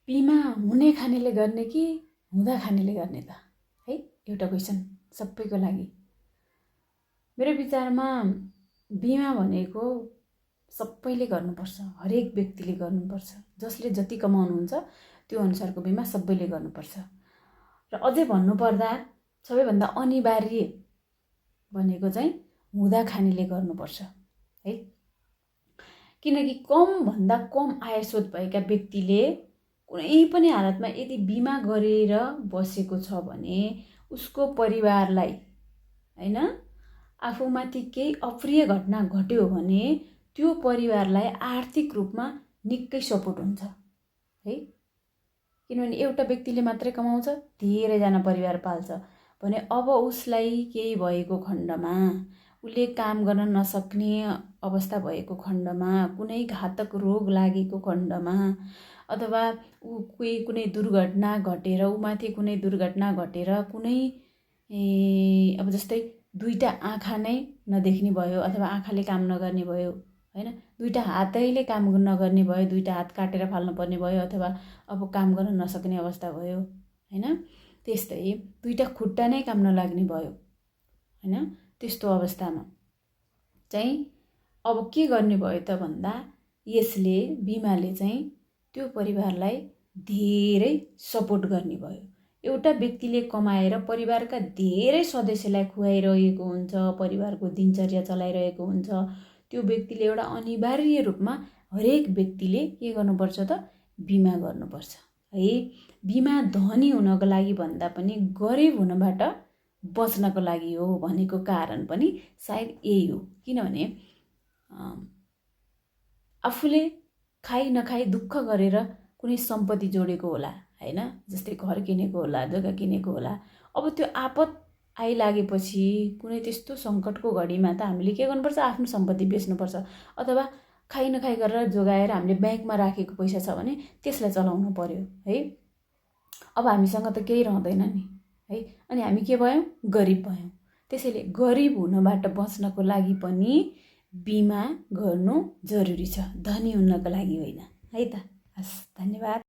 बिमा हुने खानेले गर्ने कि हुँदा खानेले गर्ने त है एउटा क्वेसन सबैको लागि। मेरो विचारमा बिमा भनेको सबैले गर्नुपर्छ, हरेक व्यक्तिले गर्नुपर्छ। जसले जति कमाउनुहुन्छ त्यो अनुसारको बिमा सबैले गर्नुपर्छ। र अझै भन्नुपर्दा सबैभन्दा अनिवार्य भनेको चाहिँ हुँदा खानेले गर्नुपर्छ है। किनकि कम भन्दा कम आय स्रोत भएका व्यक्तिले कुनै पनि हालतमा यदि बिमा गरेर बसेको छ भने उसको परिवारलाई हैन आफूमाथि केही अप्रिय घटना घट्यो भने त्यो परिवारलाई आर्थिक रूपमा निकै सपोर्ट हुन्छ है। किनभने एउटा व्यक्तिले मात्रै कमाउँछ, धेरैजना परिवार पाल्छ भने अब उसलाई केही भएको खण्डमा, उसले काम गर्न नसक्ने अवस्था भएको खण्डमा, कुनै घातक रोग लागेको खण्डमा अथवा कुनै दुर्घटना घटेर उमाथि कुनै दुर्घटना घटेर कुनै अब जस्तै दुईटा आँखा नै नदेख्ने भयो अथवा आँखाले काम नगर्ने भयो हैन, दुईटा हातैले काम नगर्ने भयो, दुईटा हात काटेर फाल्नु पर्ने भयो अथवा अब काम गर्न नसक्ने अवस्था भयो हैन, त्यस्तै दुईटा खुट्टा नै काम नलाग्ने भयो हैन, त्यस्तो अवस्थामा चाहिँ अब के गर्ने भयो त भन्दा यसले बिमाले चाहिँ त्यो परिवारलाई धेरै सपोर्ट गर्ने भयो। एउटा व्यक्तिले कमाएर परिवारका धेरै सदस्यलाई खुवाइरहेको हुन्छ, परिवारको दिनचर्या चलाइरहेको हुन्छ। त्यो व्यक्तिले एउटा अनिवार्य रूपमा हरेक व्यक्तिले के गर्नुपर्छ त बिमा गर्नुपर्छ है। बिमा धनी हुनको लागि भन्दा पनि गरिब हुनबाट बच्नको लागि हो भनेको कारण पनि सायद यही हो। किनभने आफूले खाइ नखाइ दुःख गरेर कुनै सम्पत्ति जोडेको होला हैन, जस्तै घर किनेको होला, जग्गा किनेको होला। अब त्यो आपत आइलागेपछि कुनै त्यस्तो सङ्कटको घडीमा त हामीले के गर्नुपर्छ, आफ्नो सम्पत्ति बेच्नुपर्छ अथवा खाइ नखाइ गरेर जोगाएर हामीले ब्याङ्कमा राखेको पैसा छ भने त्यसलाई चलाउनु पर्यो है। अब हामीसँग त केही रहँदैन नि है, अनि हामी के भयौँ, गरिब भयौँ। त्यसैले गरिब हुनबाट बच्नको लागि पनि बिमा गर्नु जरुरी छ, धनी हुनको लागि होइन है त। हस्, धन्यवाद।